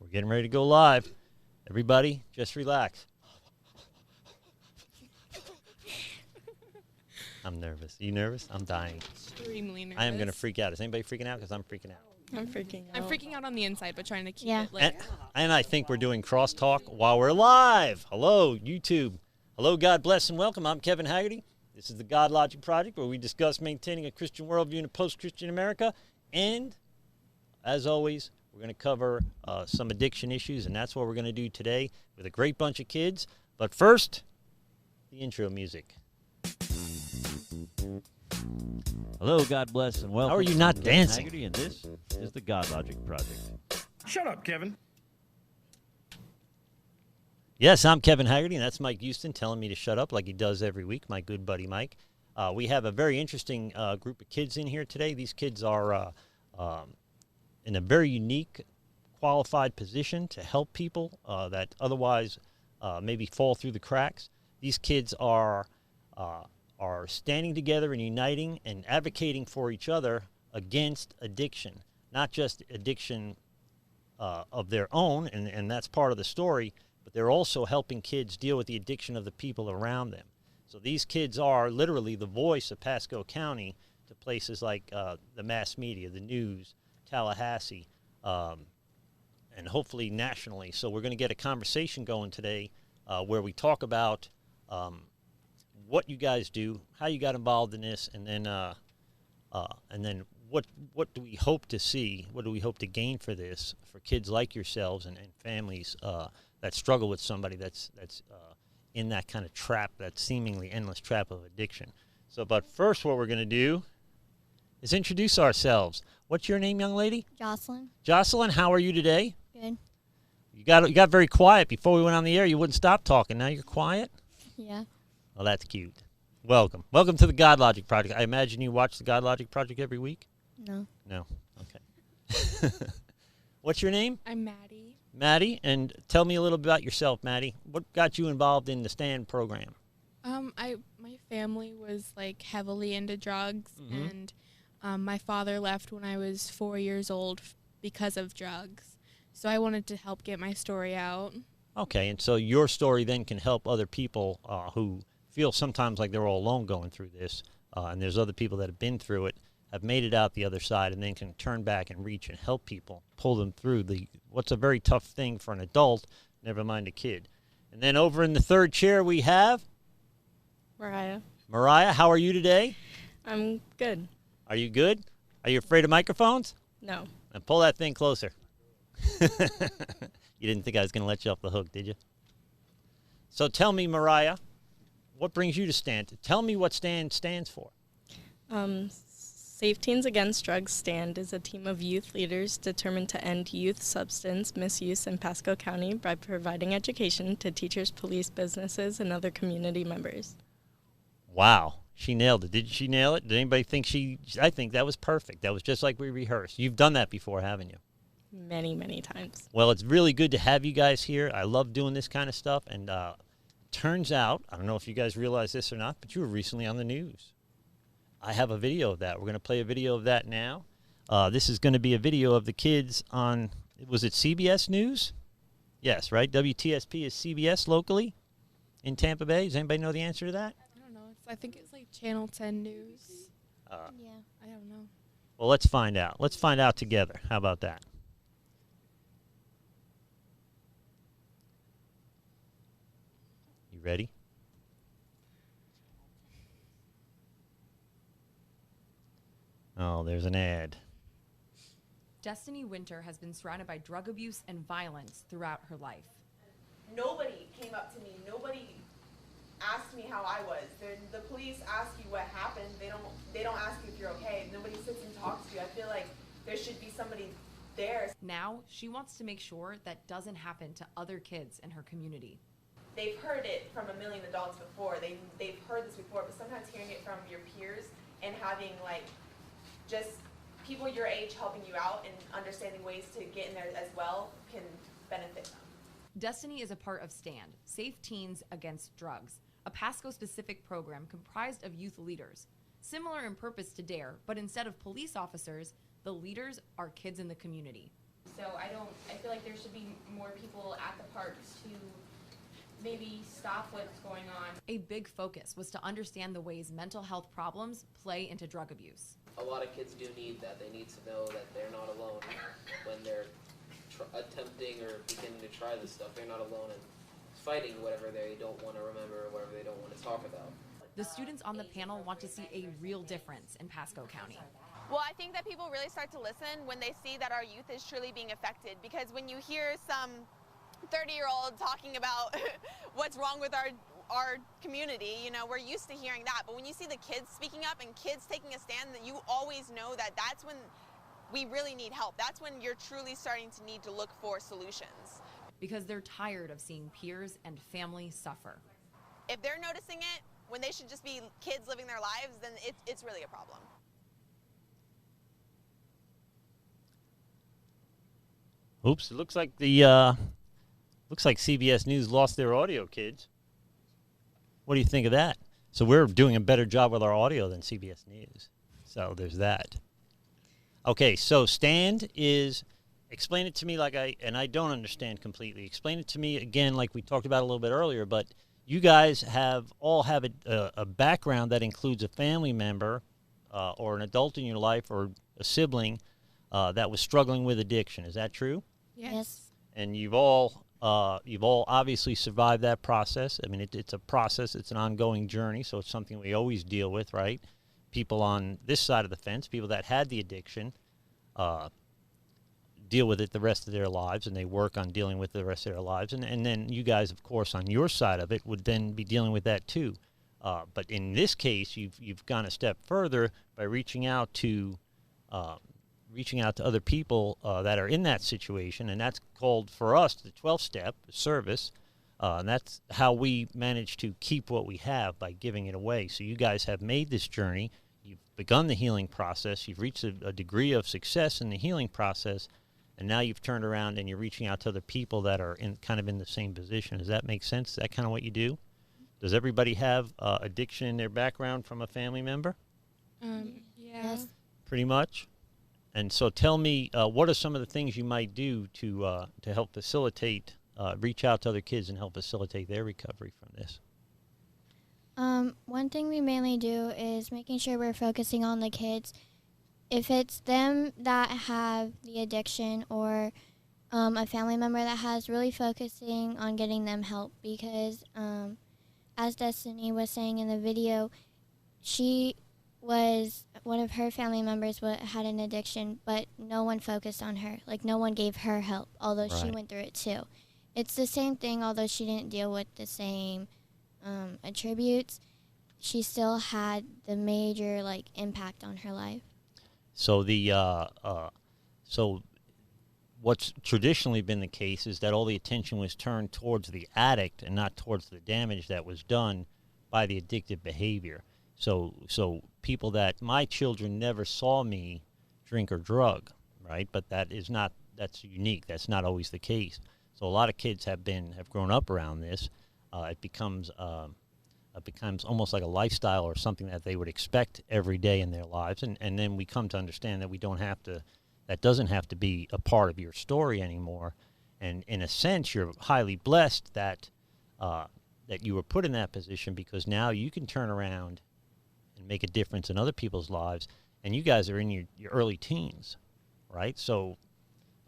We're getting ready to go live. Everybody, just relax. I'm nervous. You nervous? I'm dying. Extremely nervous. I am going to freak out. Is anybody freaking out? Because I'm freaking out. I'm freaking out. I'm freaking out on the inside, but trying to keep it like... And I think we're doing crosstalk while we're live. Hello, YouTube. Hello, God bless and welcome. I'm Kevin Haggerty. This is the Godlogic Project, where we discuss maintaining a Christian worldview in a post-Christian America. And, as always, we're going to cover some addiction issues, and that's what we're going to do today with a great bunch of kids. But first, the intro music. Hello, God bless, and welcome. How are you not dancing? Haggerty, and this is the Godlogic Project. Shut up, Kevin. Yes, I'm Kevin Haggerty, and that's Mike Houston telling me to shut up like he does every week, my good buddy Mike. We have a very interesting group of kids in here today. These kids are in a very unique, qualified position to help people that otherwise maybe fall through the cracks. These kids are standing together and uniting and advocating for each other against addiction, not just addiction of their own, and that's part of the story, but they're also helping kids deal with the addiction of the people around them. So these kids are literally the voice of Pasco County to places like the mass media, the news, Tallahassee, and hopefully nationally. So we're going to get a conversation going today where we talk about what you guys do, how you got involved in this, and then what do we hope to see, what do we hope to gain for this for kids like yourselves and families that struggle with somebody that's in that kind of trap, that seemingly endless trap of addiction. So, but first what we're going to do is introduce ourselves. What's your name, young lady? Jocelyn. Jocelyn, how are you today? Good. You got very quiet before we went on the air. You wouldn't stop talking. Now you're quiet? Yeah. Well, that's cute. Welcome. Welcome to the Godlogic Project. I imagine you watch the Godlogic Project every week? No. No. Okay. What's your name? I'm Maddie. Maddie, and tell me a little bit about yourself, Maddie. What got you involved in the S.T.A.N.D program? My family was like heavily into drugs, and my father left when I was 4 years old because of drugs. So I wanted to help get my story out. Okay, and so your story then can help other people who feel sometimes like they're all alone going through this, and there's other people that have been through it, have made it out the other side, and then can turn back and reach and help people, pull them through what's a very tough thing for an adult, never mind a kid. And then over in the third chair we have Mariah. Mariah, how are you today? I'm good. Are you good? Are you afraid of microphones? No. And pull that thing closer. You didn't think I was going to let you off the hook, did you? So tell me, Mariah, what brings you to S.T.A.N.D? Tell me what S.T.A.N.D stands for. Safe Teens Against Drugs S.T.A.N.D is a team of youth leaders determined to end youth substance misuse in Pasco County by providing education to teachers, police, businesses, and other community members. Wow. She nailed it. Did she nail it? Did anybody think I think that was perfect. That was just like we rehearsed. You've done that before, haven't you? Many, many times. Well, it's really good to have you guys here. I love doing this kind of stuff. And turns out, I don't know if you guys realize this or not, but you were recently on the news. I have a video of that. We're going to play a video of that now. This is going to be a video of the kids on, was it CBS News? Yes, right? WTSP is CBS locally in Tampa Bay. Does anybody know the answer to that? I don't know. I think it's like Channel 10 News. Yeah. I don't know. Well, let's find out. Let's find out together. How about that? You ready? Oh, there's an ad. Destiny Winter has been surrounded by drug abuse and violence throughout her life. Nobody came up to me. Nobody asked me how I was. The police ask you what happened. They don't ask you if you're okay. Nobody sits and talks to you. I feel like there should be somebody there. Now, she wants to make sure that doesn't happen to other kids in her community. They've heard it from a million adults before. They've heard this before, but sometimes hearing it from your peers and having like just people your age helping you out and understanding ways to get in there as well can benefit them. Destiny is a part of S.T.A.N.D, Safe Teens Against Drugs, a PASCO-specific program comprised of youth leaders. Similar in purpose to DARE, but instead of police officers, the leaders are kids in the community. So I feel like there should be more people at the parks to maybe stop what's going on. A big focus was to understand the ways mental health problems play into drug abuse. A lot of kids do need that. They need to know that they're not alone when they're attempting or beginning to try this stuff. They're not alone in fighting whatever they don't want to remember or whatever they don't want to talk about. The students on the panel want to see a real difference in Pasco County. Well, I think that people really start to listen when they see that our youth is truly being affected, because when you hear some 30-year-old talking about what's wrong with our community, you know, we're used to hearing that. But when you see the kids speaking up and kids taking a stand, that you always know that that's when we really need help. That's when you're truly starting to need to look for solutions. Because they're tired of seeing peers and family suffer. If they're noticing it when they should just be kids living their lives, then it's really a problem. Oops! It looks like CBS News lost their audio, kids. What do you think of that? So we're doing a better job with our audio than CBS News. So there's that. Okay, so S.T.A.N.D is, explain it to me and I don't understand completely. Explain it to me again like we talked about a little bit earlier, but you guys all have a background that includes a family member or an adult in your life or a sibling that was struggling with addiction. Is that true? Yes. And you've all obviously survived that process. I mean, it's a process. It's an ongoing journey, so it's something we always deal with, right? People on this side of the fence, people that had the addiction, deal with it the rest of their lives, and they work on dealing with it the rest of their lives. And then you guys, of course, on your side of it would then be dealing with that too. But in this case, you've gone a step further by reaching out to other people that are in that situation, and that's called for us the 12th step, service. And that's how we manage to keep what we have, by giving it away. So you guys have made this journey. You've begun the healing process. You've reached a degree of success in the healing process, and now you've turned around and you're reaching out to other people that are kind of in the same position. Does that make sense? Is that kind of what you do? Does everybody have addiction in their background from a family member? Yeah. Pretty much. And so tell me, what are some of the things you might do to help facilitate, reach out to other kids and help facilitate their recovery from this? One thing we mainly do is making sure we're focusing on the kids. If it's them that have the addiction or a family member that has, really focusing on getting them help, because as Destiny was saying in the video, one of her family members had an addiction, but no one focused on her. Like, no one gave her help, although she went through it too. It's the same thing, although she didn't deal with the same attributes. She still had the major impact on her life. So so what's traditionally been the case is that all the attention was turned towards the addict and not towards the damage that was done by the addictive behavior. So people that, my children never saw me drink or drug, right? But that's unique. That's not always the case. So a lot of kids have grown up around this. It becomes almost like a lifestyle or something that they would expect every day in their lives. And then we come to understand that that doesn't have to be a part of your story anymore. And in a sense, you're highly blessed that you were put in that position, because now you can turn around and make a difference in other people's lives. And you guys are in your early teens, right? So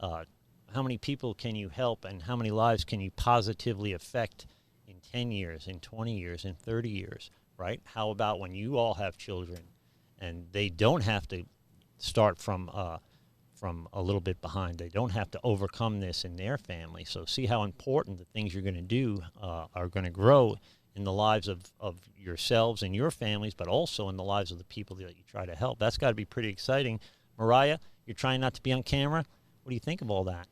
how many people can you help, and how many lives can you positively affect in 10 years, in 20 years, in 30 years, right? How about when you all have children and they don't have to start from a little bit behind. They don't have to overcome this in their family. So see how important the things you're going to do are going to grow in the lives of yourselves and your families, but also in the lives of the people that you try to help. That's got to be pretty exciting. Mariah, you're trying not to be on camera. What do you think of all that?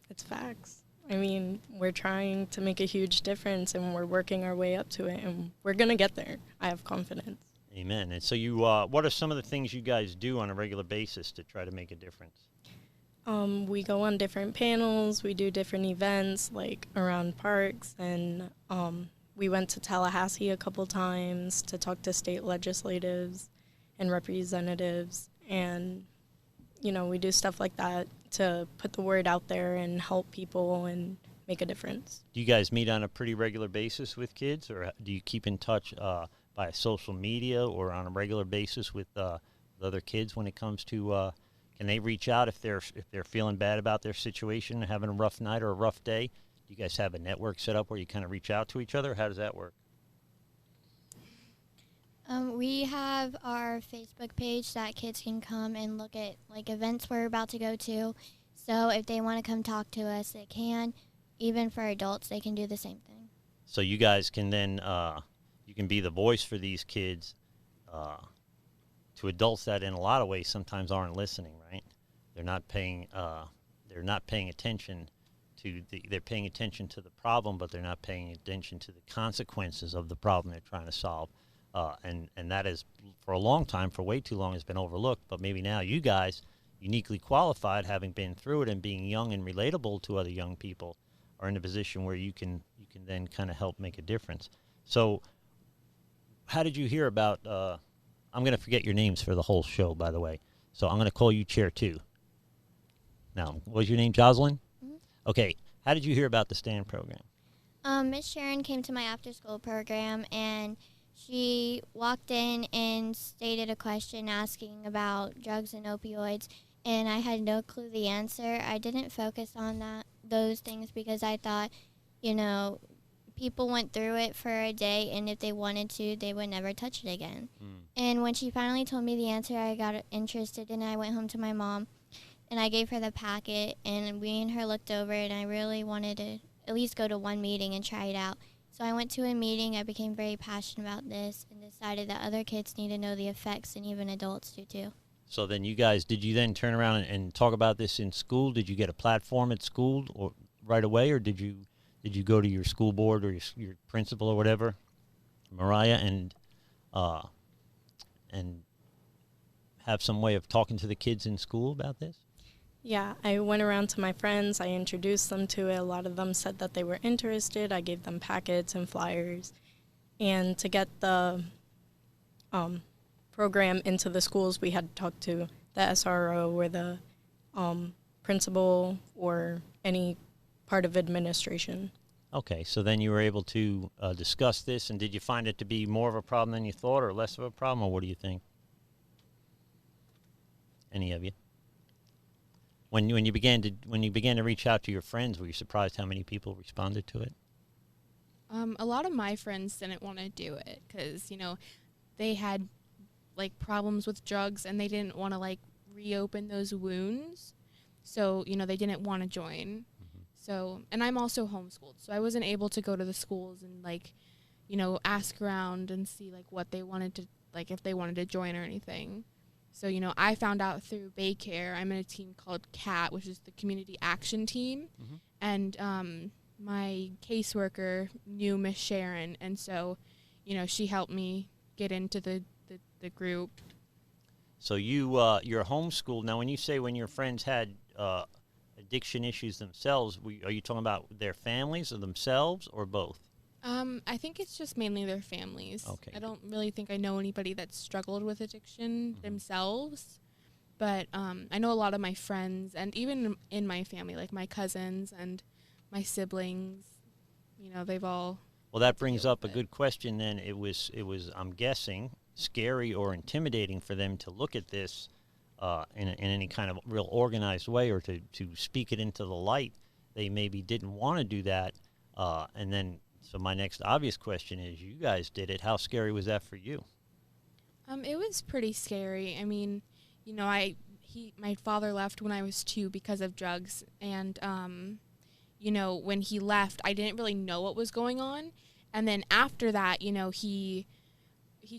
It's facts. I mean, we're trying to make a huge difference, and we're working our way up to it, and we're going to get there. I have confidence. Amen. And so you, what are some of the things you guys do on a regular basis to try to make a difference? We go on different panels. We do different events, like around parks, and we went to Tallahassee a couple times to talk to state legislators and representatives, and we do stuff like that to put the word out there and help people and make a difference. Do you guys meet on a pretty regular basis with kids, or do you keep in touch by social media or on a regular basis with other kids when it comes to can they reach out if they're feeling bad about their situation, having a rough night or a rough day? Do you guys have a network set up where you kind of reach out to each other? How does that work? We have our Facebook page that kids can come and look at like events we're about to go to. So if they want to come talk to us, they can. Even for adults, they can do the same thing. So you guys can then you can be the voice for these kids to adults that in a lot of ways sometimes aren't listening, right? They're not paying attention to they're paying attention to the problem, but they're not paying attention to the consequences of the problem they're trying to solve. And that is, for a long time, for way too long, has been overlooked. But maybe now you guys, uniquely qualified, having been through it and being young and relatable to other young people, are in a position where you can then kind of help make a difference. So how did you hear about, I'm going to forget your names for the whole show, by the way. So I'm going to call you Chair 2. Now, what was your name, Jocelyn? Mm-hmm. Okay. How did you hear about the S.T.A.N.D program? Miss Sharon came to my after-school program, and she walked in and stated a question asking about drugs and opioids, and I had no clue the answer. I didn't focus on those things because I thought, people went through it for a day, and if they wanted to, they would never touch it again. And when she finally told me the answer, I got interested, and I went home to my mom, and I gave her the packet, and we and her looked over it, and I really wanted to at least go to one meeting and try it out. So I went to a meeting. I became very passionate about this and decided that other kids need to know the effects, and even adults do too. So then did you then turn around and talk about this in school? Did you get a platform at school or right away, or did you go to your school board or your principal or whatever, Mariah, and have some way of talking to the kids in school about this? Yeah, I went around to my friends. I introduced them to it. A lot of them said that they were interested. I gave them packets and flyers. And to get the program into the schools, we had to talk to the SRO or the principal or any part of administration. Okay, so then you were able to discuss this, and did you find it to be more of a problem than you thought, or less of a problem, or what do you think? Any of you? When you began to reach out to your friends, were you surprised how many people responded to it? A lot of my friends didn't want to do it because, they had, problems with drugs, and they didn't want to, reopen those wounds. So, they didn't want to join. Mm-hmm. So, and I'm also homeschooled, so I wasn't able to go to the schools and, ask around and see, what they wanted to, if they wanted to join or anything. So, I found out through Baycare. I'm in a team called CAT, which is the Community Action Team. Mm-hmm. And my caseworker knew Miss Sharon. And so, she helped me get into the group. So you're homeschooled. Now, when you say when your friends had addiction issues themselves, are you talking about their families or themselves or both? I think it's just mainly their families. Okay. I don't really think I know anybody that's struggled with addiction themselves, but I know a lot of my friends, and even in my family, my cousins and my siblings, they've all. Well, that brings up a good question. Then it was I'm guessing scary or intimidating for them to look at this in any kind of real organized way, or to speak it into the light. They maybe didn't want to do that, and then. So my next obvious question is, you guys did it. How scary was that for you? It was pretty scary. I mean, my father left when I was 2 because of drugs. And, when he left, I didn't really know what was going on. And then after that, he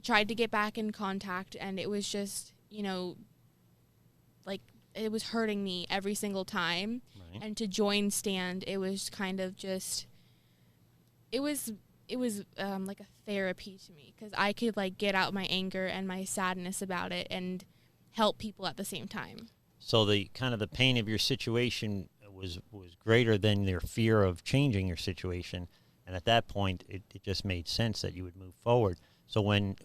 tried to get back in contact, and it was just, it was hurting me every single time. Right. And to join S.T.A.N.D, it was kind of just... It was like a therapy to me because I could get out my anger and my sadness about it and help people at the same time. So the pain of your situation was greater than their fear of changing your situation, and at that point it just made sense that you would move forward. So when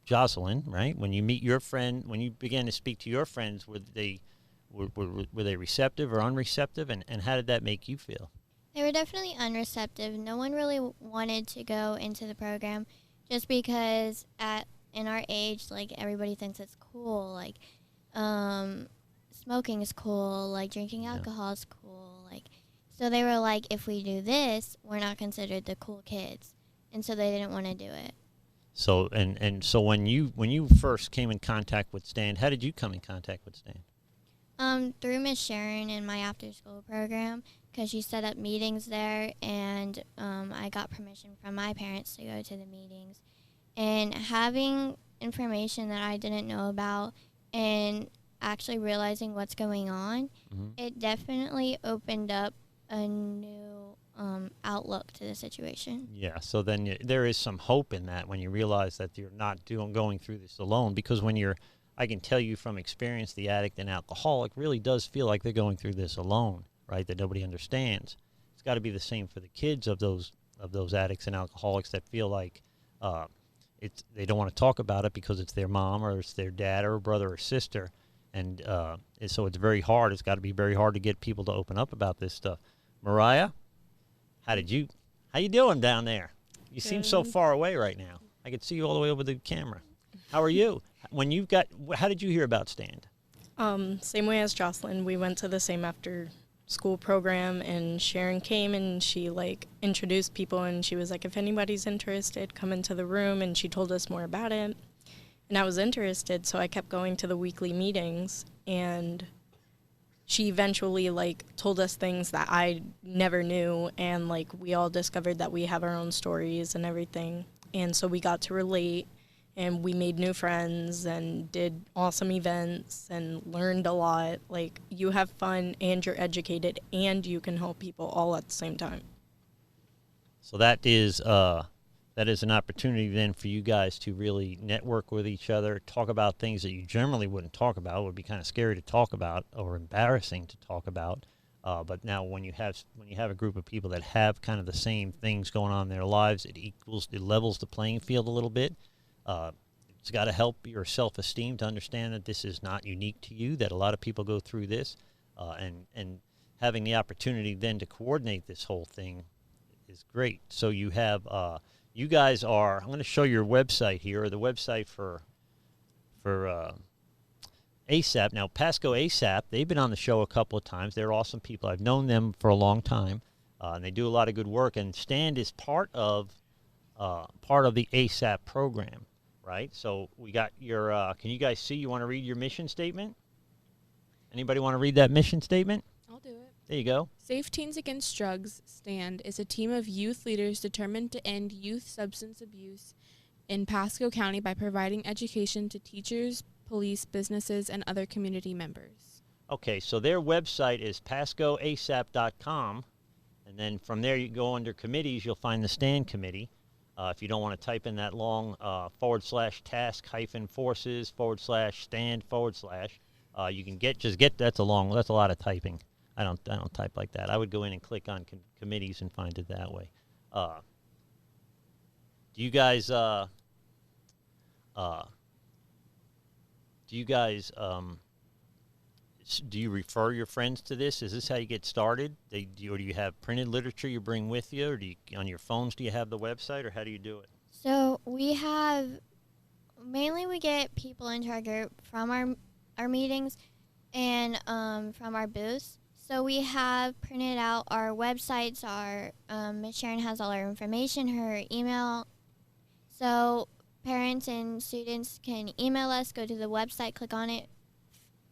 Jocelyn, right, when you meet your friend, when you began to speak to your friends, were Were they receptive or unreceptive, and how did that make you feel? They were definitely unreceptive. No one really wanted to go into the program just because in our age, like, everybody thinks it's cool. Like, smoking is cool. Like, drinking alcohol is cool. Like, so they were like, if we do this, we're not considered the cool kids. And so they didn't want to do it. So so when you first came in contact with S.T.A.N.D, how did you come in contact with S.T.A.N.D? Through Miss Sharon in my after-school program, because she set up meetings there, and I got permission from my parents to go to the meetings. And having information that I didn't know about and actually realizing what's going on, it definitely opened up a new outlook to the situation. Yeah, so then there is some hope in that when you realize that you're not going through this alone, because when I can tell you from experience, the addict and alcoholic really does feel like they're going through this alone, right, that nobody understands. It's got to be the same for the kids of those addicts and alcoholics that feel like they don't want to talk about it because it's their mom or it's their dad or brother or sister, and so it's very hard. It's got to be very hard to get people to open up about this stuff. Mariah, how you doing down there? You seem so far away right now. I could see you all the way over the camera. How are you? How did you hear about S.T.A.N.D? Same way as Jocelyn. We went to the same after-school program, and Sharon came, and she, like, introduced people, and she was like, if anybody's interested, come into the room, and she told us more about it. And I was interested, so I kept going to the weekly meetings, and she eventually, like, told us things that I never knew, and, like, we all discovered that we have our own stories and everything. And so we got to relate, and we made new friends and did awesome events and learned a lot. Like, you have fun and you're educated and you can help people all at the same time. So that is an opportunity then for you guys to really network with each other, talk about things that you generally wouldn't talk about, would be kind of scary to talk about or embarrassing to talk about. But now when you have a group of people that have kind of the same things going on in their lives, it levels the playing field a little bit. It's got to help your self-esteem to understand that this is not unique to you, that a lot of people go through this, and having the opportunity then to coordinate this whole thing is great. So you have, you guys are, I'm going to show your website here, or the website for A.S.A.P. Now, PASCO A.S.A.P., they've been on the show a couple of times. They're awesome people. I've known them for a long time, and they do a lot of good work, and S.T.A.N.D is part of the A.S.A.P. program. Right, so we got your, can you guys see, you want to read your mission statement? Anybody want to read that mission statement? I'll do it. There you go. Safe Teens Against Drugs, S.T.A.N.D, is a team of youth leaders determined to end youth substance abuse in Pasco County by providing education to teachers, police, businesses, and other community members. Okay, so their website is pascoasap.com, and then from there you go under committees, you'll find the S.T.A.N.D committee. If you don't want to type in that long /task-forces/stand/, you can that's a lot of typing. I don't type like that. I would go in and click on committees and find it that way. Do you guys do you refer your friends to this? Is this how you get started? Or do you have printed literature you bring with you? Or on your phones, do you have the website? Or how do you do it? So we get people into our group from our meetings and from our booths. So we have printed out our websites. Ms. Sharon has all our information, her email. So parents and students can email us, go to the website, click on it,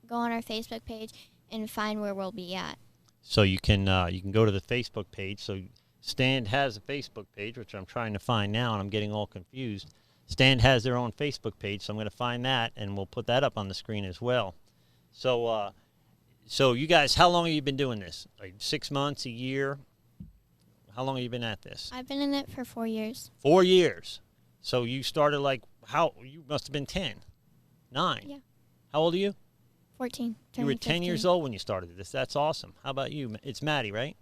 go on our Facebook page, and find where we'll be at. So you can go to the Facebook page. So S.T.A.N.D has a Facebook page, which I'm trying to find now, and I'm getting all confused. S.T.A.N.D has their own Facebook page, so I'm going to find that, and we'll put that up on the screen as well. So you guys, how long have you been doing this? Like 6 months, a year? How long have you been at this? I've been in it for 4 years. 4 years. So you started you must have been 10, 9. Yeah. How old are you? 14. You were 10 years old when you started this. That's awesome. How about you? It's Maddie, right?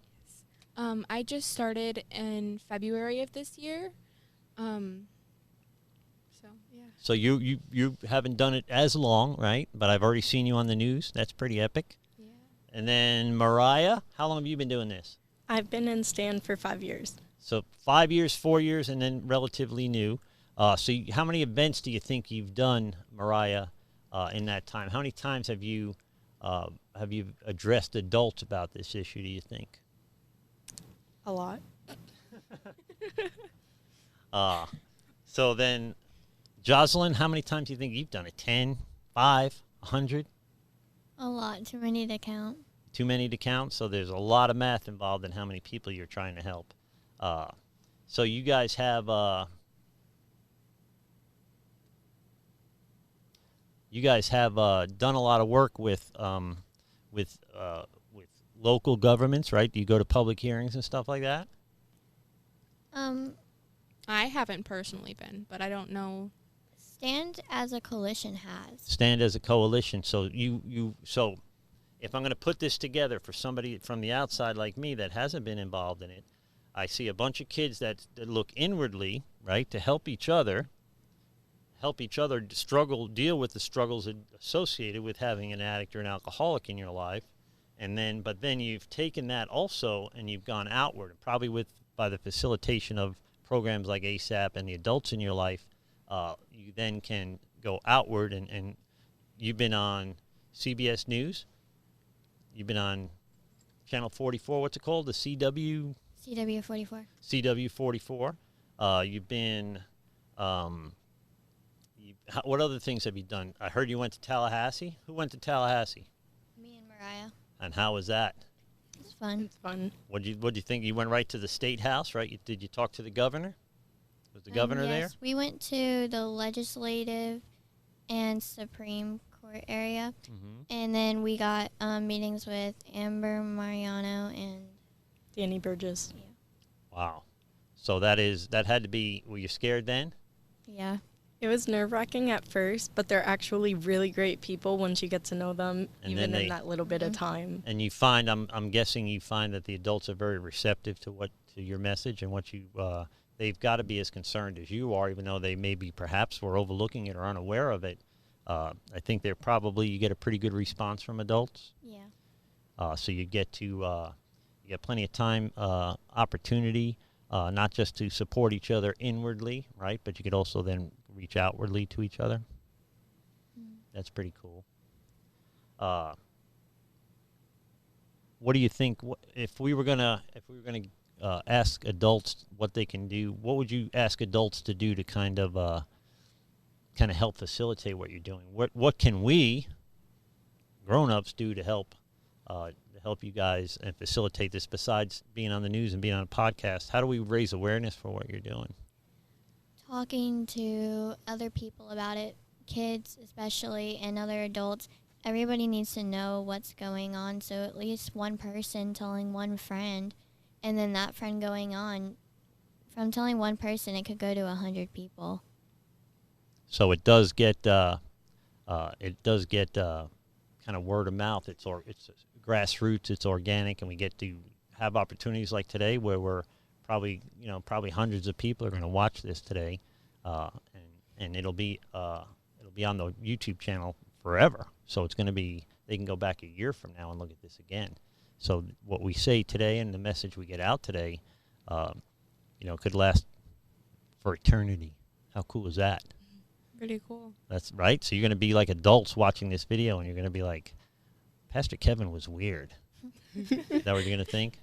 I just started in February of this year. So, yeah. So you haven't done it as long, right? But I've already seen you on the news. That's pretty epic. And then Mariah, how long have you been doing this? I've been in S.T.A.N.D for 5 years. So 5 years, 4 years, and then relatively new. How many events do you think you've done, Mariah, in that time? How many times have you addressed adults about this issue, do you think? A lot. So then, Jocelyn, how many times do you think you've done it? 10, 5, 100? A lot. Too many to count. Too many to count? So there's a lot of math involved in how many people you're trying to help. So you guys have done a lot of work with local governments, right? Do you go to public hearings and stuff like that? I haven't personally been, but I don't know. S.T.A.N.D as a coalition has. S.T.A.N.D as a coalition. So so if I'm going to put this together for somebody from the outside like me that hasn't been involved in it, I see a bunch of kids that look inwardly, right, to help each other deal with the struggles associated with having an addict or an alcoholic in your life. But then you've taken that also and you've gone outward, probably by the facilitation of programs like A.S.A.P and the adults in your life. You then can go outward, and you've been on CBS News. You've been on Channel 44. What's it called? The CW? CW44. CW44. You've been. What other things have you done? I heard you went to Tallahassee. Who went to Tallahassee? Me and Mariah. And how was that? It's fun. It's fun. What'd you think? You went right to the State House, right? Did you talk to the governor? Was the governor there? Yes, we went to the legislative and Supreme Court area, and then we got meetings with Amber Mariano and Danny Burgess. Yeah. Wow. So that had to be. Were you scared then? Yeah. It was nerve-wracking at first, but they're actually really great people once you get to know them, And even then in that little bit of time. And you find, I'm guessing you find that the adults are very receptive to your message and what you. They've got to be as concerned as you are, even though they maybe perhaps were overlooking it or unaware of it. I think you get a pretty good response from adults. Yeah. So you get plenty of time, opportunity, not just to support each other inwardly, right? But you could also then reach outwardly to each other. That's pretty cool. What do you think? If we were gonna ask adults what they can do, what would you ask adults to do to kind of help facilitate what you're doing? What can we grown-ups do to help you guys and facilitate this besides being on the news and being on a podcast? How do we raise awareness for what you're doing? Talking to other people about it, kids especially, and other adults. Everybody needs to know what's going on, so at least one person telling one friend, and then that friend going on. From telling one person, it could go to 100 people. So it does get kind of word of mouth. It's grassroots. It's organic, and we get to have opportunities like today where we're probably hundreds of people are going to watch this today, and it'll be on the YouTube channel forever. So it's going to be, they can go back a year from now and look at this again. So what we say today and the message we get out today, could last for eternity. How cool is that? Pretty cool. That's right. So you're going to be like adults watching this video, and you're going to be like, Pastor Kevin was weird. Is that what you're going to think?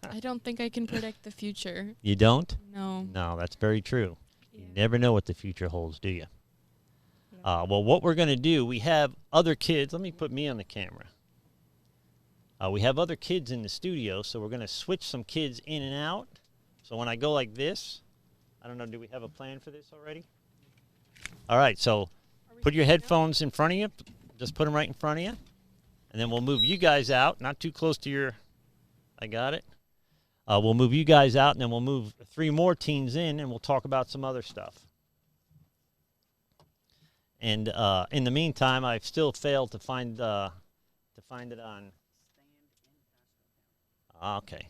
I don't think I can predict the future. You don't? No. No, that's very true. Yeah. You never know what the future holds, do you? Well, what we're going to do, we have other kids. Let me put me on the camera. We have other kids in the studio, so we're going to switch some kids in and out. So when I go like this, I don't know, do we have a plan for this already? All right, so put your headphones in front of you. Just put them right in front of you. And then we'll move you guys out, not too close to your, I got it. We'll move you guys out, and then we'll move 3 more teens in, and we'll talk about some other stuff. And in the meantime, I've still failed to find it on. Okay.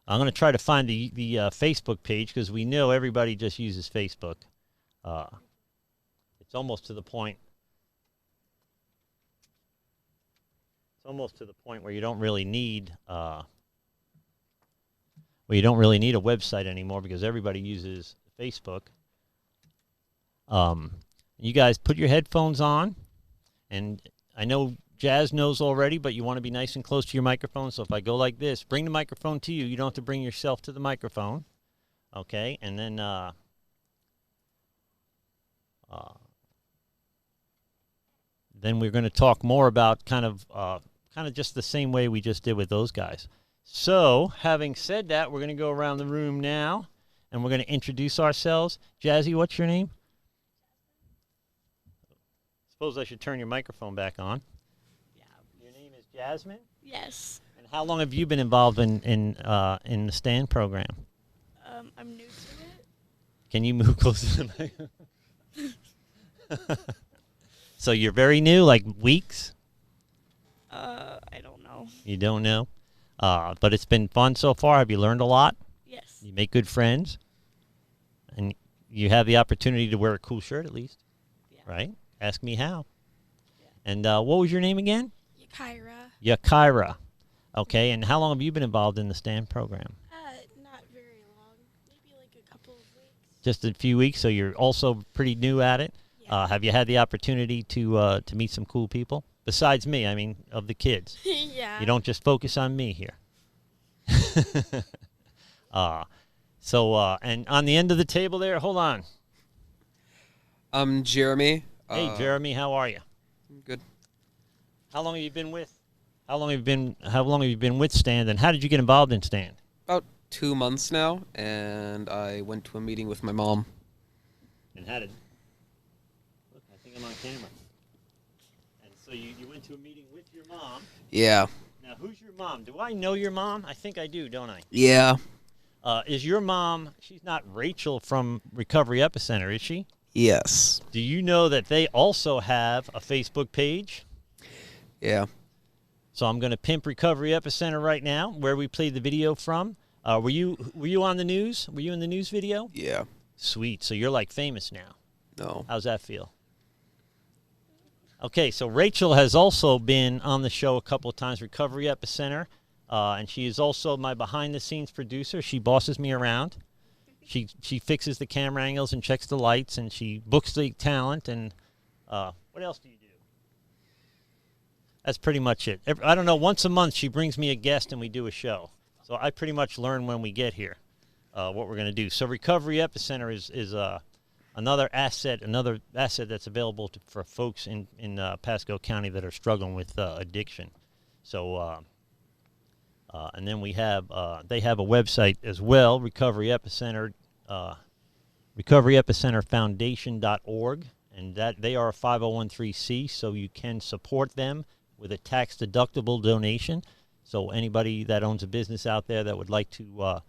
I'm going to try to find the Facebook page, because we know everybody just uses Facebook. It's almost to the point. almost to the point where you don't really need a website anymore because everybody uses Facebook. You guys put your headphones on, and I know Jazz knows already, but you want to be nice and close to your microphone. So if I go like this, bring the microphone to you. You don't have to bring yourself to the microphone. Okay, and then we're going to talk more about kind of just the same way we just did with those guys. So, having said that, we're going to go around the room now, and we're going to introduce ourselves. Jazzy, what's your name? Suppose I should turn your microphone back on. Yeah. Your name is Jasmine? Yes. And how long have you been involved in the S.T.A.N.D program? I'm new to it. Can you move closer to the mic? So you're very new, like weeks? I don't know. You don't know? But it's been fun so far. Have you learned a lot? Yes. You make good friends? And you have the opportunity to wear a cool shirt at least? Yeah. Right? Ask me how. Yeah. And what was your name again? Yakaira. Yakaira. Okay, and how long have you been involved in the S.T.A.N.D program? Not very long. Maybe like a couple of weeks. Just a few weeks, so you're also pretty new at it? Yeah. Have you had the opportunity to meet some cool people? Besides me, I mean, of the kids. Yeah. You don't just focus on me here. And on the end of the table there, hold on. I'm Jeremy. Hey, Jeremy, how are you? I'm good. How long have you been with S.T.A.N.D, and how did you get involved in S.T.A.N.D? About 2 months now, and I went to a meeting with my mom. And how did... Look, I think I'm on camera. And so you went to a meeting with your mom. Yeah. Now, who's your mom? Do I know your mom? I think I do, don't I? Yeah. Is your mom... She's not Rachel from Recovery Epicenter, is she? Yes. Do you know that they also have a Facebook page? Yeah. So I'm going to pimp Recovery Epicenter right now, where we played the video from. Were you on the news? Were you in the news video? Yeah. Sweet. So you're like famous now. No. How's that feel? Okay, so Rachel has also been on the show a couple of times, Recovery Epicenter, and she is also my behind-the-scenes producer. She bosses me around. She fixes the camera angles and checks the lights, and she books the talent. And what else do you do? That's pretty much it. I don't know, once a month she brings me a guest and we do a show. So I pretty much learn when we get here what we're going to do. So Recovery Epicenter is another asset that's available for folks in PASCO County that are struggling with addiction. So and then we have they have a website as well, Recovery Epicenter, recoveryEpicenterFoundation.org, and that they are a 501(c), so you can support them with a tax-deductible donation. So anybody that owns a business out there that would like to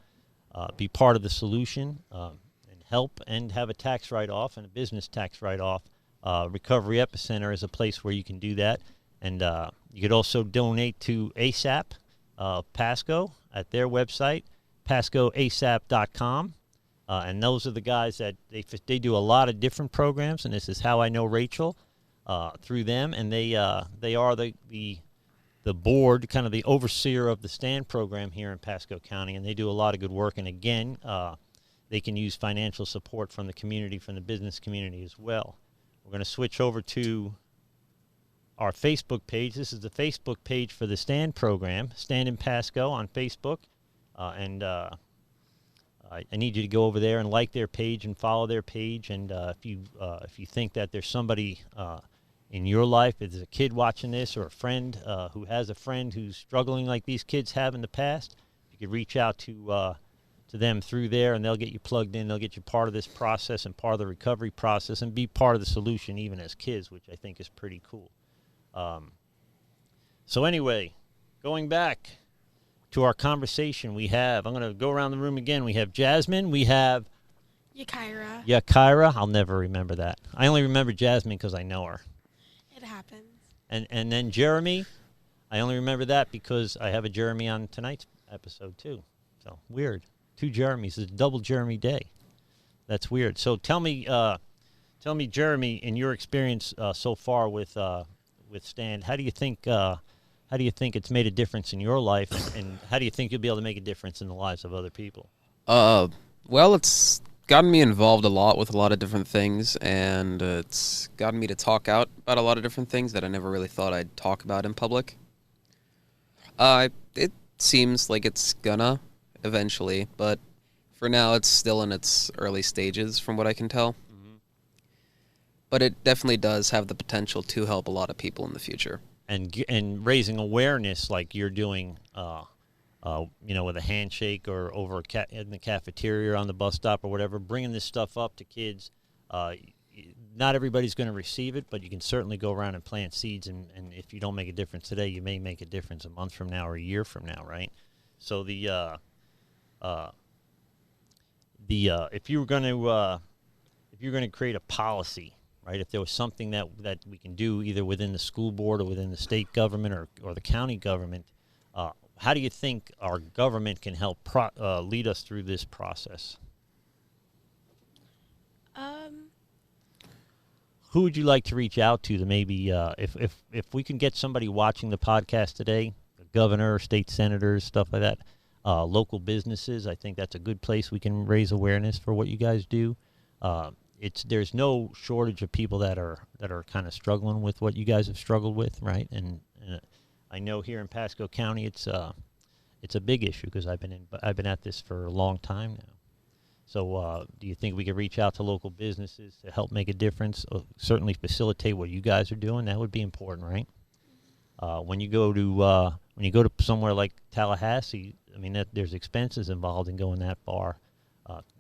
be part of the solution and help and have a tax write-off and a business tax write-off, Recovery Epicenter is a place where you can do that. And you could also donate to A.S.A.P, PASCO, at their website, PASCOASAP.com. And those are the guys that they do a lot of different programs, and this is how I know Rachel through them. And they are the board, kind of the overseer of the S.T.A.N.D program here in PASCO County, and they do a lot of good work. And again, they can use financial support from the community, from the business community as well. We're going to switch over to our Facebook page. This is the Facebook page for the S.T.A.N.D program, S.T.A.N.D in PASCO on Facebook. I need you to go over there and like their page and follow their page. And if you think that there's somebody in your life, if there's a kid watching this or a friend who has a friend who's struggling like these kids have in the past, you could reach out to them through there, and they'll get you plugged in. They'll get you part of this process and part of the recovery process and be part of the solution even as kids, which I think is pretty cool. So anyway, going back to our conversation, I'm going to go around the room again. We have Jasmine. We have Yakaira. I'll never remember that. I only remember Jasmine because I know her. It happens. And then Jeremy. I only remember that because I have a Jeremy on tonight's episode too. So weird. 2 Jeremys. It's a double Jeremy day. That's weird. So tell me, Jeremy, in your experience so far with S.T.A.N.D, how do you think How do you think it's made a difference in your life, and how do you think you'll be able to make a difference in the lives of other people? Well, it's gotten me involved a lot with a lot of different things, and it's gotten me to talk out about a lot of different things that I never really thought I'd talk about in public. It seems like it's gonna eventually, but for now it's still in its early stages from what I can tell. But it definitely does have the potential to help a lot of people in the future. And raising awareness like you're doing, with a handshake or over in the cafeteria or on the bus stop or whatever, bringing this stuff up to kids. Not everybody's going to receive it, but you can certainly go around and plant seeds. And if you don't make a difference today, you may make a difference a month from now or a year from now, right? So if you were going to create a policy, right? If there was something that we can do either within the school board or within the state government or the county government, how do you think our government can help lead us through this process? Who would you like to reach out to maybe, if we can get somebody watching the podcast today, the governor, state senators, stuff like that, local businesses, I think that's a good place we can raise awareness for what you guys do. There's no shortage of people that are kind of struggling with what you guys have struggled with, right? And I know here in Pasco County, it's a big issue because I've been at this for a long time now. So, do you think we could reach out to local businesses to help make a difference? Certainly facilitate what you guys are doing. That would be important, right? When you go to somewhere like Tallahassee, I mean, there's expenses involved in going that far.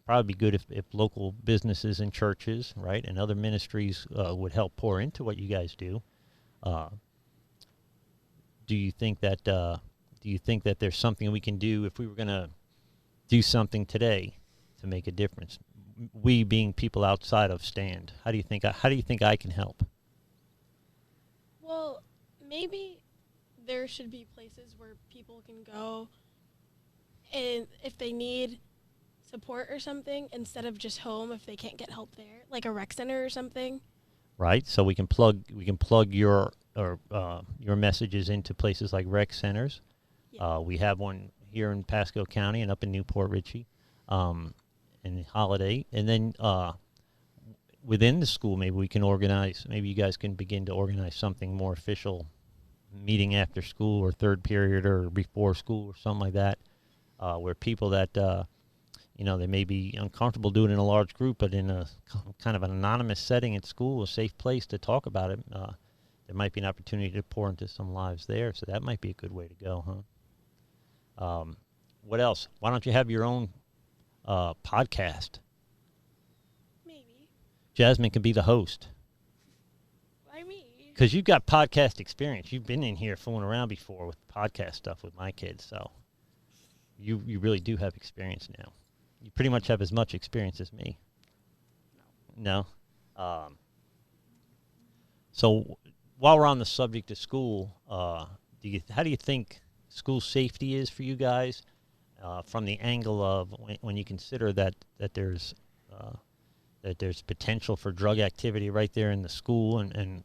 Probably be good if local businesses and churches, right, and other ministries would help pour into what you guys do. Do you think that there's something we can do if we were going to do something today to make a difference? We being people outside of S.T.A.N.D. How do you think I can help? Well, maybe there should be places where people can go, and if they need support or something, instead of just home, if they can't get help there, like a rec center or something. Right. So we can plug your messages into places like rec centers. Yeah. We have one here in Pasco County and up in Newport Richey, in Holiday, and then within the school, maybe we can organize. Maybe you guys can begin to organize something more official, meeting after school or third period or before school or something like that, where people that they may be uncomfortable doing it in a large group, but in a kind of an anonymous setting at school, a safe place to talk about it, there might be an opportunity to pour into some lives there. So that might be a good way to go, huh? What else? Why don't you have your own podcast? Maybe. Jasmine can be the host. Why me? Because you've got podcast experience. You've been in here fooling around before with podcast stuff with my kids, so you really do have experience now. You pretty much have as much experience as me. No? So while we're on the subject of school, how do you think school safety is for you guys from the angle of when you consider that there's potential for drug activity right there in the school and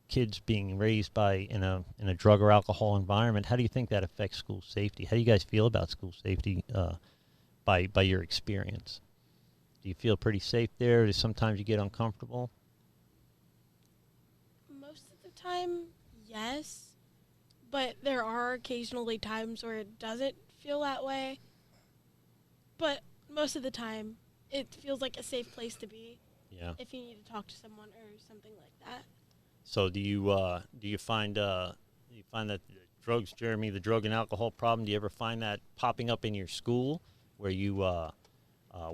kids being raised in a drug or alcohol environment? How do you think that affects school safety? How do you guys feel about school safety by your experience? Do you feel pretty safe there? Do sometimes you get uncomfortable? Most of the time, yes. But there are occasionally times where it doesn't feel that way. But most of the time, it feels like a safe place to be. Yeah. If you need to talk to someone or something like that. So do you find that drugs, Jeremy, the drug and alcohol problem, do you ever find that popping up in your school where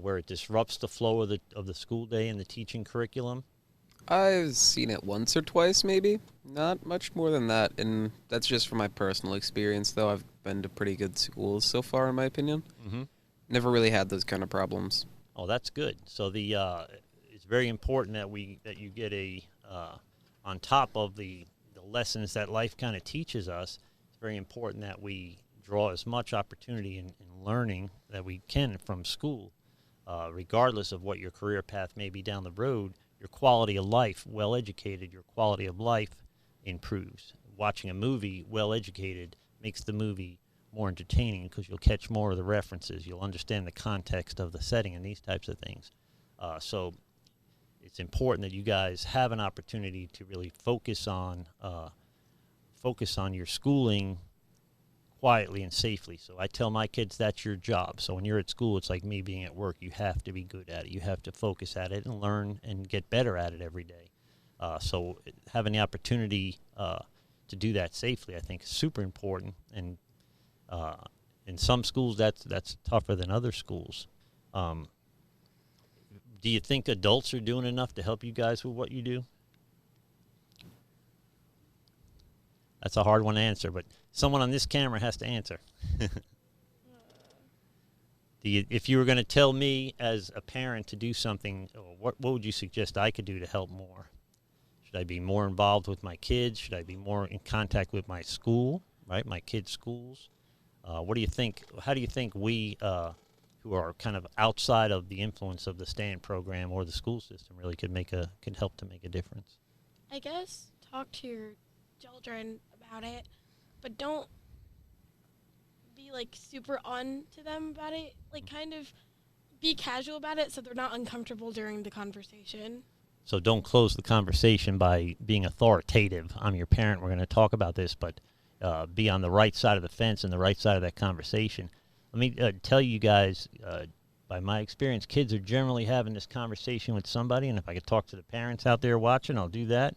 where it disrupts the flow of the school day and the teaching curriculum? I've seen it once or twice, maybe. Not much more than that, and that's just from my personal experience, though. I've been to pretty good schools so far, in my opinion. Mm-hmm. Never really had those kind of problems. Oh, that's good. So it's very important that you get on top of the lessons that life kind of teaches us. It's very important that we draw as much opportunity in learning that we can from school, regardless of what your career path may be down the road. Your quality of life, well educated, your quality of life improves watching a movie, well educated, makes the movie more entertaining because you'll catch more of the references. You'll understand the context of the setting and these types of things. So it's important that you guys have an opportunity to really focus on your schooling quietly and safely. So I tell my kids that's your job. So when you're at school, it's like me being at work. You have to be good at it. You have to focus at it and learn and get better at it every day. So having the opportunity to do that safely, I think, is super important. And in some schools, that's tougher than other schools. Do you think adults are doing enough to help you guys with what you do? That's a hard one to answer, but someone on this camera has to answer. If you were going to tell me as a parent to do something, what would you suggest I could do to help more? Should I be more involved with my kids? Should I be more in contact with my school, right, my kids' schools? What do you think? How do you think we, who are kind of outside of the influence of the S.T.A.N.D program or the school system, really could help to make a difference? I guess talk to your children about it, but don't be like super on to them about it. Like kind of be casual about it so they're not uncomfortable during the conversation. So don't close the conversation by being authoritative. I'm your parent. We're going to talk about this, but be on the right side of the fence and the right side of that conversation. Let me tell you guys, by my experience, kids are generally having this conversation with somebody, and if I could talk to the parents out there watching, I'll do that.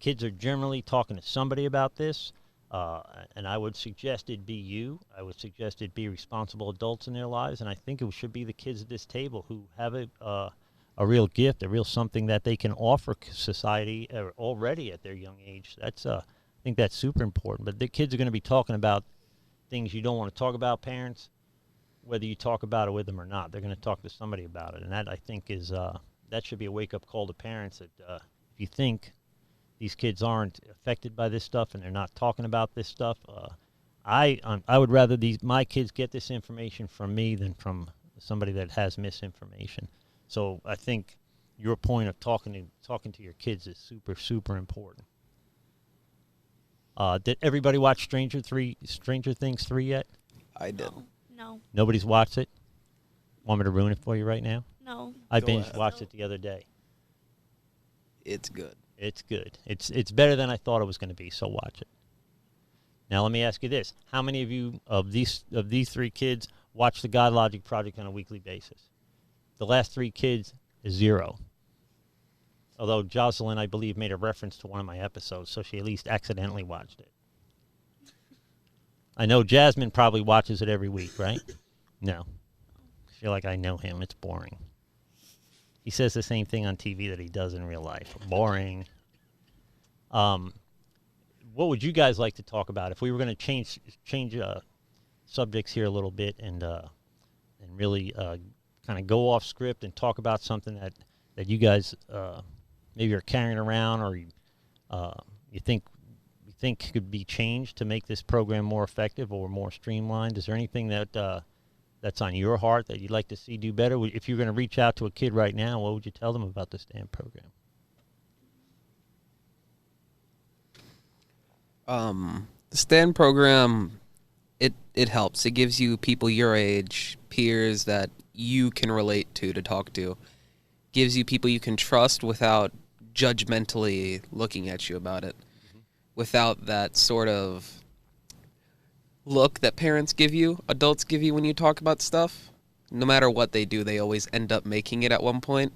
Kids are generally talking to somebody about this, and I would suggest it be you. I would suggest it be responsible adults in their lives, and I think it should be the kids at this table who have a real gift, a real something that they can offer society already at their young age. I think that's super important. But the kids are going to be talking about things you don't want to talk about, parents, whether you talk about it with them or not. They're going to talk to somebody about it, and that, I think, is that should be a wake-up call to parents that if you think these kids aren't affected by this stuff and they're not talking about this stuff, I would rather my kids get this information from me than from somebody that has misinformation. So I think your point of talking to your kids is super, super important. Did everybody watch Stranger Things 3 yet? I did. No. Nobody's watched it? Want me to ruin it for you right now? No. I watched it the other day. It's good. It's good. It's better than I thought it was going to be, so watch it. Now let me ask you this. How many of you of these 3 kids watch the Godlogic Project on a weekly basis? The last 3 kids is 0. Although Jocelyn, I believe, made a reference to one of my episodes, so she at least accidentally watched it. I know Jasmine probably watches it every week, right? No. I feel like I know him. It's boring. He says the same thing on TV that he does in real life. Boring. What would you guys like to talk about if we were going to change subjects here a little bit and really kind of go off script and talk about something that you guys maybe are carrying around or you think could be changed to make this program more effective or more streamlined? Is there anything that's on your heart that you'd like to see do better? If you're going to reach out to a kid right now, what would you tell them about the S.T.A.N.D program? The S.T.A.N.D program, it helps. It gives you people your age, peers that you can relate to talk to. Gives you people you can trust without judgmentally looking at you about it. Mm-hmm. Without that sort of look that parents give you, adults give you when you talk about stuff. No matter what they do, they always end up making it at one point.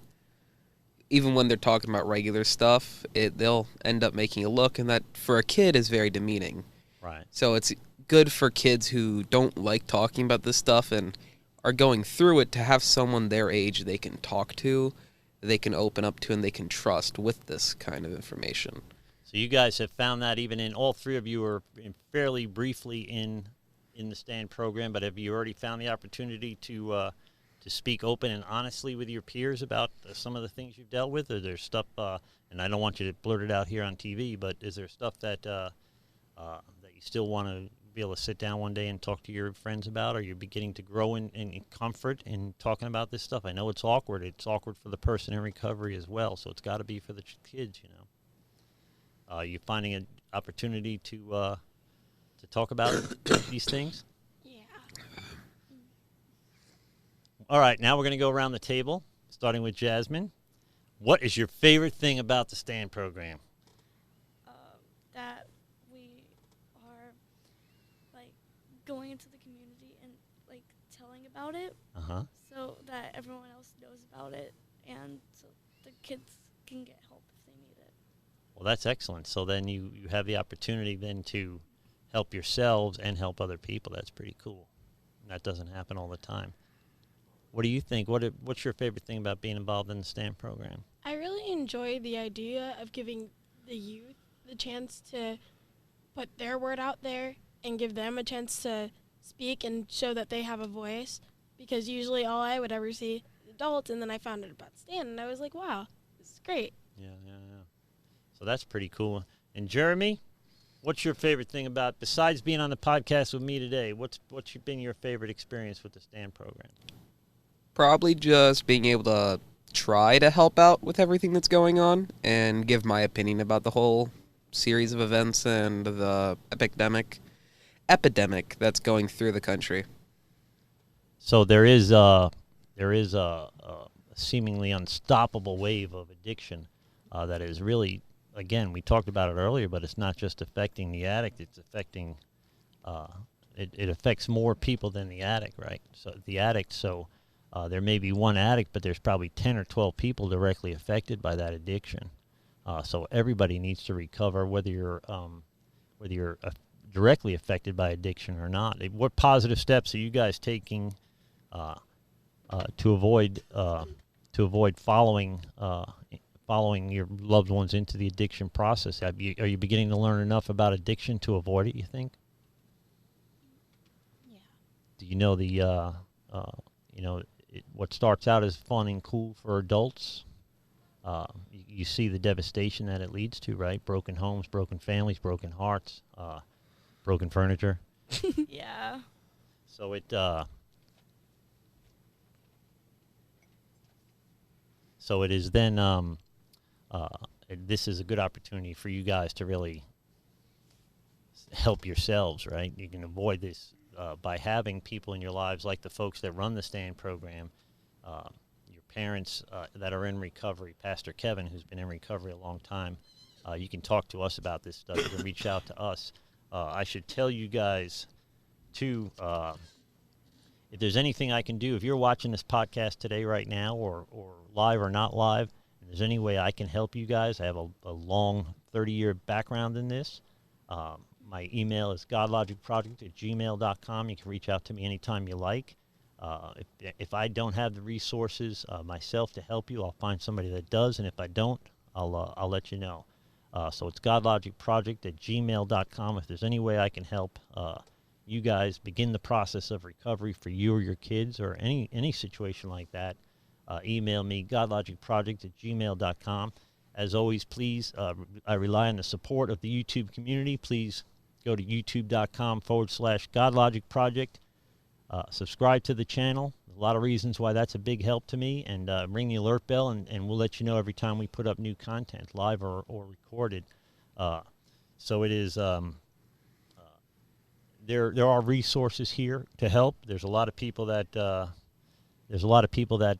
Even when they're talking about regular stuff, they'll end up making a look, and that, for a kid, is very demeaning. Right. So it's good for kids who don't like talking about this stuff and are going through it to have someone their age they can talk to, they can open up to, and they can trust with this kind of information. So you guys have found that even in all 3 of you are fairly briefly in the S.T.A.N.D program, but have you already found the opportunity to speak open and honestly with your peers about some of the things you've dealt with? Or there's stuff, and I don't want you to blurt it out here on TV, but is there stuff that you still want to be able to sit down one day and talk to your friends about? Are you beginning to grow in comfort in talking about this stuff? I know it's awkward. It's awkward for the person in recovery as well, so it's got to be for the kids, you know. You're finding it opportunity to talk about these things? Yeah. All right, now we're going to go around the table, starting with Jasmine. What is your favorite thing about the S.T.A.N.D program? That we are like going into the community and like telling about it, so that everyone else knows about it, and so the kids can get help if they need it. Well, that's excellent. So then you have the opportunity then to help yourselves and help other people. That's pretty cool. And that doesn't happen all the time. What do you think? What's your favorite thing about being involved in the S.T.A.N.D program? I really enjoy the idea of giving the youth the chance to put their word out there and give them a chance to speak and show that they have a voice, because usually all I would ever see is adults, and then I found out about S.T.A.N.D and I was like, wow, this is great. Yeah. So that's pretty cool. And Jeremy, what's your favorite thing about, besides being on the podcast with me today, what's been your favorite experience with the S.T.A.N.D program? Probably just being able to try to help out with everything that's going on and give my opinion about the whole series of events and the epidemic that's going through the country. So there is a seemingly unstoppable wave of addiction that is really, again, we talked about it earlier, but it's not just affecting the addict; it's affecting it affects more people than the addict, right? So the addict, there may be one addict, but there's probably 10 or 12 people directly affected by that addiction. So everybody needs to recover, whether you're directly affected by addiction or not. What positive steps are you guys taking to avoid following your loved ones into the addiction process? Are you beginning to learn enough about addiction to avoid it, you think? Yeah. Do you know what starts out as fun and cool for adults, you see the devastation that it leads to, right? Broken homes, broken families, broken hearts, broken furniture. Yeah. So it is then, this is a good opportunity for you guys to really help yourselves, right? You can avoid this by having people in your lives like the folks that run the S.T.A.N.D program, your parents that are in recovery, Pastor Kevin, who's been in recovery a long time. You can talk to us about this stuff. You can reach out to us. I should tell you guys, too, if there's anything I can do, if you're watching this podcast today right now or live or not live, and there's any way I can help you guys, I have a long 30-year background in this. My email is godlogicproject@gmail.com. You can reach out to me anytime you like. If I don't have the resources myself to help you, I'll find somebody that does, and if I don't, I'll let you know. So it's godlogicproject@gmail.com. If there's any way I can help you guys begin the process of recovery for you or your kids or any situation like that, email me, godlogicproject@gmail.com. As always, please, I rely on the support of the YouTube community. Please go to youtube.com/Godlogic Project. Subscribe to the channel. There's a lot of reasons why that's a big help to me. And ring the alert bell, and we'll let you know every time we put up new content, live or recorded. So it is, there are resources here to help. There's a lot of people that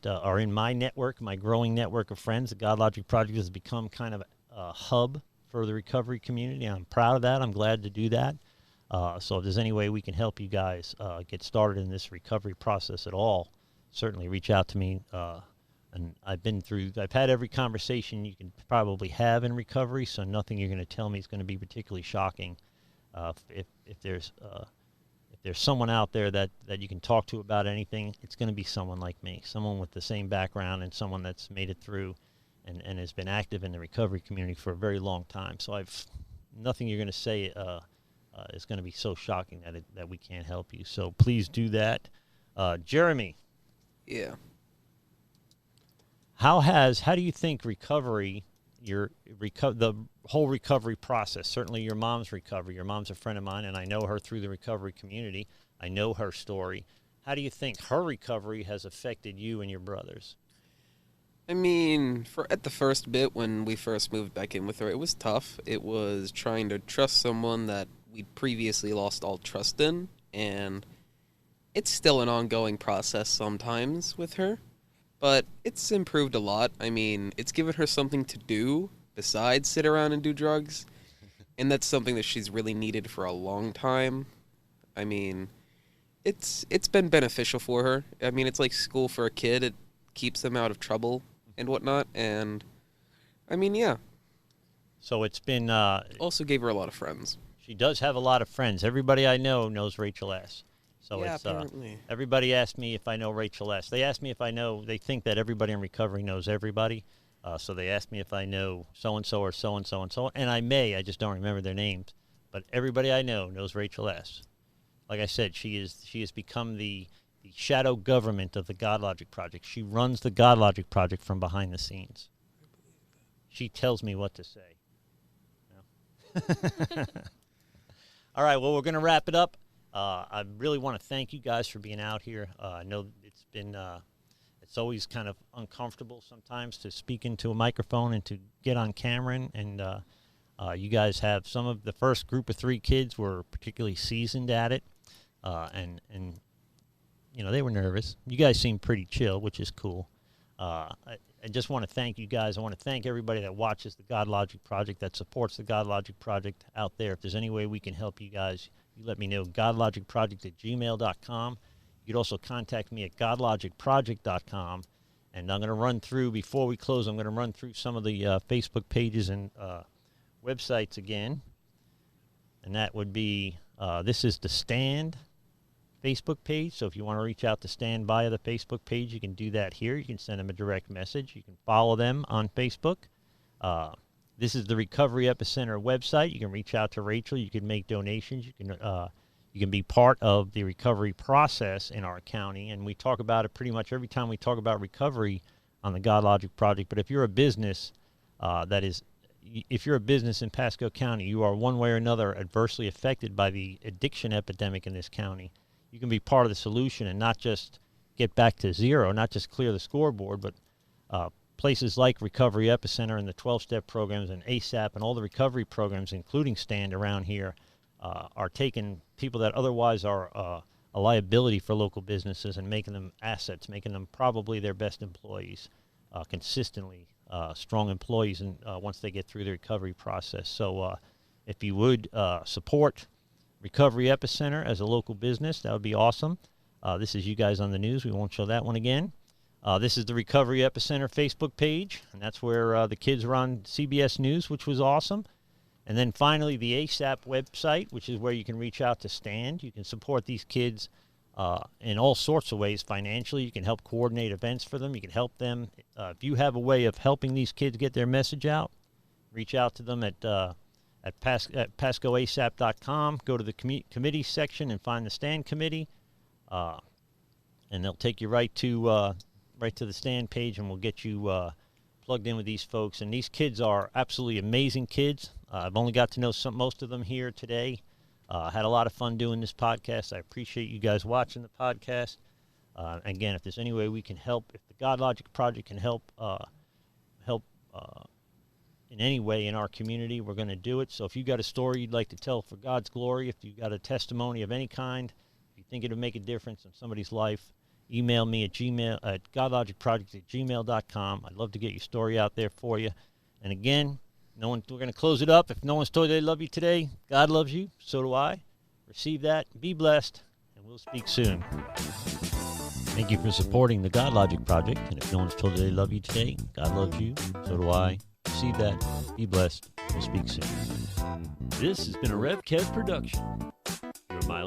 are in my network, my growing network of friends. The Godlogic Project has become kind of a hub for the recovery community. I'm proud of that. I'm glad to do that. So if there's any way we can help you guys get started in this recovery process at all, certainly reach out to me. And I've had every conversation you can probably have in recovery, so nothing you're going to tell me is going to be particularly shocking. If there's someone out there that you can talk to about anything, it's going to be someone like me, someone with the same background and someone that's made it through and has been active in the recovery community for a very long time. So nothing you're going to say is going to be so shocking that we can't help you. So please do that. Jeremy. Yeah. How do you think recovery, the whole recovery process, certainly your mom's recovery, your mom's a friend of mine, and I know her through the recovery community. I know her story. How do you think her recovery has affected you and your brothers? I mean, at the first bit when we first moved back in with her, it was tough. It was trying to trust someone that we'd previously lost all trust in, and it's still an ongoing process sometimes with her, but it's improved a lot. I mean, it's given her something to do besides sit around and do drugs, and that's something that she's really needed for a long time. I mean, it's been beneficial for her. I mean, it's like school for a kid. It keeps them out of trouble and whatnot, and I mean, yeah. So it's been... also gave her a lot of friends. She does have a lot of friends. Everybody I know knows Rachel S. So yeah, it's apparently. Everybody asked me if I know Rachel S. They asked me if I know... They think that everybody in recovery knows everybody. So they asked me if I know so-and-so or so-and-so and so, and I just don't remember their names. But everybody I know knows Rachel S. Like I said, she has become the shadow government of the Godlogic Project. She runs the Godlogic Project from behind the scenes. She tells me what to say. No? All right, well, we're going to wrap it up. I really want to thank you guys for being out here. I know it's been... it's always kind of uncomfortable sometimes to speak into a microphone and to get on camera. And you guys have some of the first group of 3 kids were particularly seasoned at it. And you know, they were nervous. You guys seem pretty chill, which is cool. I just want to thank you guys. I want to thank everybody that watches the Godlogic Project, that supports the Godlogic Project out there. If there's any way we can help you guys, you let me know. godlogicproject@gmail.com. You could also contact me at godlogicproject.com. And I'm going to run through, before we close, I'm going to run through some of the Facebook pages and websites again. And that would be, this is the S.T.A.N.D Facebook page. So if you want to reach out to S.T.A.N via the Facebook page, you can do that here. You can send them a direct message. You can follow them on Facebook. This is the Recovery Epicenter website. You can reach out to Rachel. You can make donations. You can be part of the recovery process in our county, and we talk about it pretty much every time we talk about recovery on the Godlogic Project. But if you're a business if you're a business in Pasco County, you are one way or another adversely affected by the addiction epidemic in this county. You can be part of the solution and not just get back to zero, not just clear the scoreboard, but places like Recovery Epicenter and the 12-step programs and A.S.A.P and all the recovery programs, including S.T.A.N D around here, are taking people that otherwise are a liability for local businesses and making them assets, making them probably their best employees, consistently strong employees, and once they get through the recovery process. So if you would support Recovery Epicenter as a local business, that would be awesome. This is you guys on the news. We won't show that one again. This is the Recovery Epicenter Facebook page, and that's where the kids were on CBS News, which was awesome. And then finally, the A.S.A.P website, which is where you can reach out to S.T.A.N D. You can support these kids in all sorts of ways. Financially, you can help coordinate events for them. You can help them. If you have a way of helping these kids get their message out, reach out to them at PASCOASAP.com. Go to the committee section and find the S.T.A.N D committee, and they'll take you right to the S.T.A.N D page, and we'll get you plugged in with these folks. And these kids are absolutely amazing kids. I've only got to know most of them here today. Had a lot of fun doing this podcast. I appreciate you guys watching the podcast. Again, if there's any way we can help, if the Godlogic Project can help in any way in our community, we're going to do it. So if you got a story you'd like to tell for God's glory, if you got a testimony of any kind, if you think it'll make a difference in somebody's life, email me at godlogicproject@gmail.com. I'd love to get your story out there for you. And again, we're going to close it up. If no one's told you they love you today, God loves you. So do I. Receive that. Be blessed. And we'll speak soon. Thank you for supporting the Godlogic Project. And if no one's told you they love you today, God loves you. So do I. Receive that. Be blessed. We'll speak soon. This has been a RevKev production. Your mileage